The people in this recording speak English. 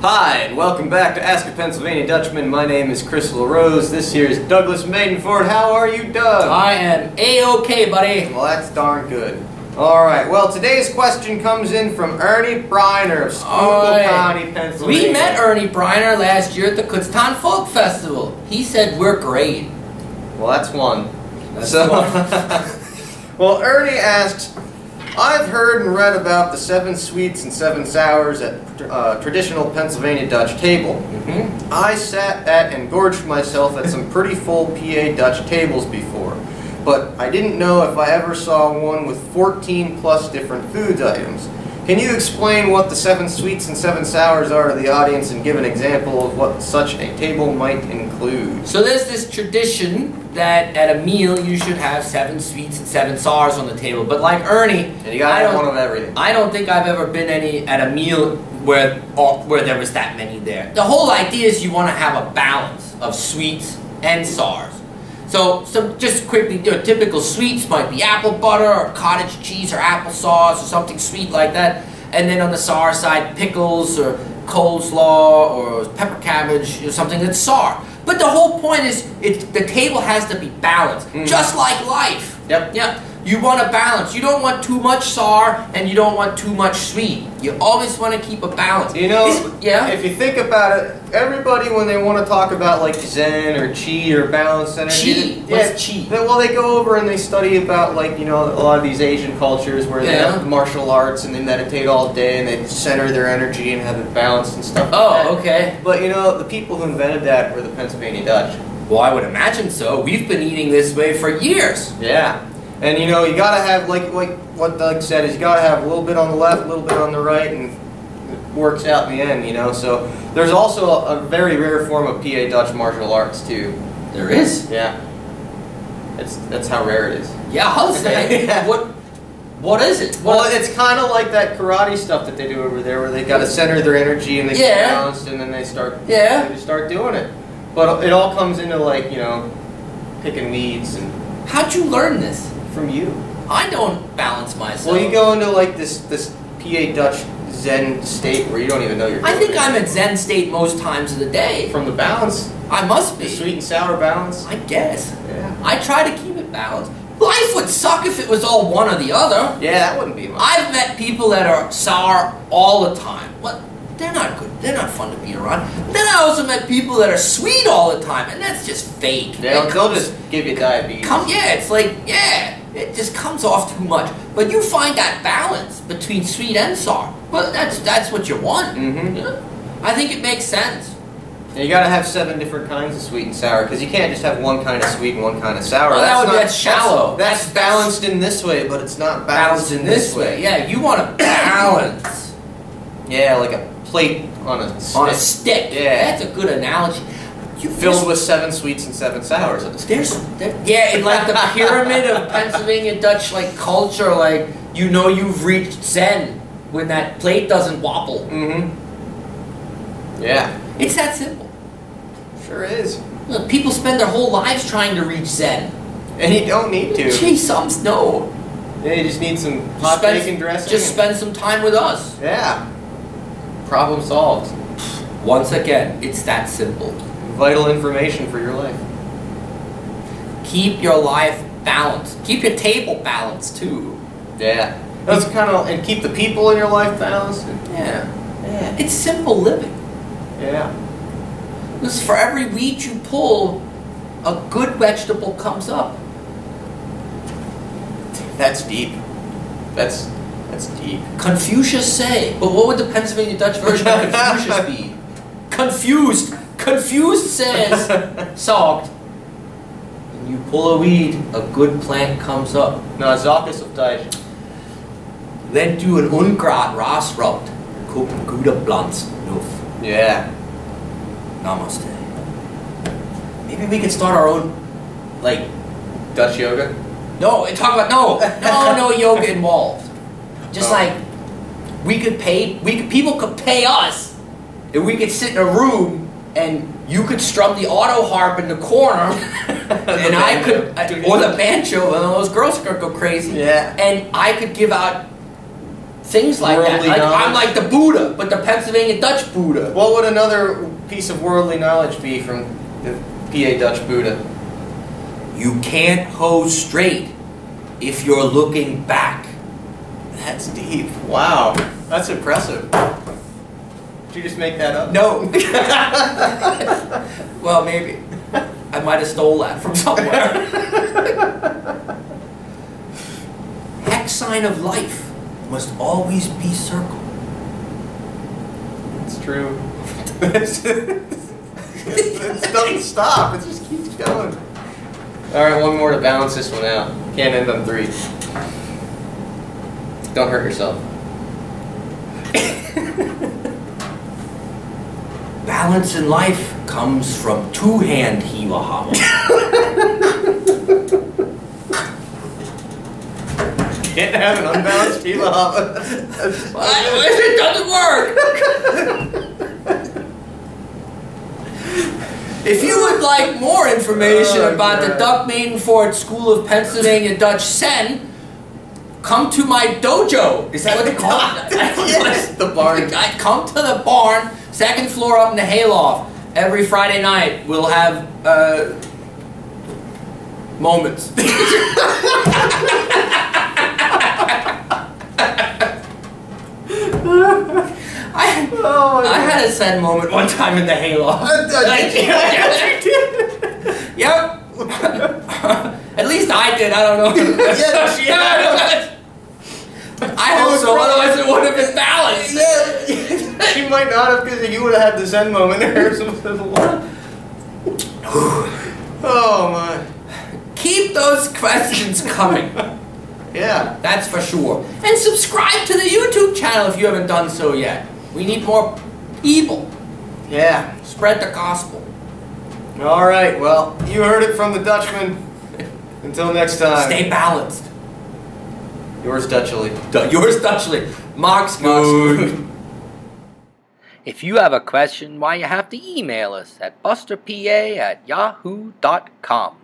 Hi, and welcome back to Ask a Pennsylvania Dutchman. My name is Chris LaRose. This here is Douglas Maidenford. How are you, Doug? I am A-OK, buddy. Well, that's darn good. Alright, well, today's question comes in from Ernie Breiner of Schuylkill County, Pennsylvania. We met Ernie Breiner last year at the Kutztown Folk Festival. He said we're great. Well, that's one. That's one. Well, Ernie asks, I've heard and read about the 7 sweets and 7 sours at traditional Pennsylvania Dutch table. I sat at and gorged myself at some pretty full PA Dutch tables before, but I didn't know if I ever saw one with 14 plus different foods items. Can you explain what the 7 sweets and 7 sours are to the audience and give an example of what such a table might include? So there's this tradition that at a meal you should have 7 sweets and 7 sours on the table. But like Ernie, and you gotta have one of everything. I don't think I've ever been at a meal where there was that many there. The whole idea is you want to have a balance of sweets and sours. So just quickly, typical sweets might be apple butter or cottage cheese or applesauce or something sweet like that. And then on the sour side, pickles or coleslaw or pepper cabbage, something that's sour. But the whole point is the table has to be balanced, just like life. Yep. You want a balance. You don't want too much sour and you don't want too much sweet. You always want to keep a balance. You know, if you think about it, everybody when they want to talk about like Zen or Chi or balanced energy, What's Chi? Well, they go over and they study about like, a lot of these Asian cultures where they have the martial arts and they meditate all day and they center their energy and have it balanced and stuff like that. Okay. But the people who invented that were the Pennsylvania Dutch. Well, I would imagine so. We've been eating this way for years. Yeah. And you gotta have, like what Doug said, is you gotta have a little bit on the left, a little bit on the right, and it works out in the end, So there's also a very rare form of PA Dutch martial arts too. There is? Yeah. That's how rare it is. Yeah, I'll say. Yeah. What is it? Well, it's kind of like that karate stuff that they do over there, where they gotta center their energy and they get balanced, and then they start doing it. But it all comes into like picking weeds and. How'd you learn this? From you. I don't balance myself. Well, you go into like this PA Dutch Zen state where you don't even know you're doing I think I'm at Zen state most times of the day. From the balance. I must be. The sweet and sour balance. I guess. Yeah. I try to keep it balanced. Life would suck if it was all one or the other. Yeah, that wouldn't be much. I've met people that are sour all the time. What? They're not good. They're not fun to be around. Then I also met people that are sweet all the time, and that's just fake. They'll just give you diabetes. It's like, it just comes off too much. But you find that balance between sweet and sour. Well, that's what you want. I think it makes sense. And you gotta have 7 different kinds of sweet and sour, because you can't just have one kind of sweet and one kind of sour. Well, that's shallow. That's balanced in this way, but it's not balanced in this way. Yeah, you want to balance. Yeah, like a plate on a stick. On a stick. Yeah. That's a good analogy. Filled with 7 sweets and 7 sours. In like the pyramid of Pennsylvania Dutch culture, you've reached Zen when that plate doesn't wobble. Yeah. It's that simple. Sure is. Look, people spend their whole lives trying to reach Zen. And you don't need to. Gee, some no. Yeah, you just need some hot bacon dressing. Just spend some time with us. Yeah. Problem solved. Once again, it's that simple. Vital information for your life. Keep your life balanced. Keep your table balanced too. Yeah. That's and keep the people in your life balanced. Yeah. It's simple living. Yeah. Because for every weed you pull, a good vegetable comes up. That's deep. That's deep. Confucius say. But what would the Pennsylvania Dutch version of Confucius be? Confused. Confused says, Sogt. When you pull a weed, a good plant comes up. Na, Zalkes of Deutsch. Wenn du ein Unkraut rausrobbt, kommt ein guter Pflanz drauf. Yeah. Namaste. Maybe we could start our own, Dutch yoga? No, no yoga involved. Just people could pay us, and we could sit in a room and You could strum the auto harp in the corner, and I could, or the banjo, and those girls could go crazy. Yeah. And I could give out things like Worldly that. knowledge. I'm like the Buddha, but the Pennsylvania Dutch Buddha. What would another piece of worldly knowledge be from the PA Dutch Buddha? You can't hoe straight if you're looking back. That's deep. Wow. That's impressive. Did you just make that up? No. Well, maybe. I might have stole that from somewhere. Hex sign of life must always be circle. It's true. It doesn't stop. It just keeps going. Alright, one more to balance this one out. Can't end on 3. Don't hurt yourself. Balance in life comes from two-hand hila hop. Can't have an unbalanced hila hop. It doesn't work. If you would like more information about the Dutchman Fort School of Pennsylvania Dutch Sen, come to my dojo. Is that what they call it? Yes, the barn. Come to the barn, 2nd floor up in the hayloft. Every Friday night we'll have moments. I had a sad moment one time in the hayloft. Yep. At least I did. I don't know. I hope so. Otherwise, it would have been balanced. Yeah. She might not have, because you would have had the Zen moment there. Oh my. Keep those questions coming. Yeah. That's for sure. And subscribe to the YouTube channel if you haven't done so yet. We need more people. Yeah. Spread the gospel. Alright, well, you heard it from the Dutchman. Until next time. Stay balanced. Yours Dutchly. Yours Dutchly. Mox good. If you have a question, why you have to email us at busterpa@yahoo.com.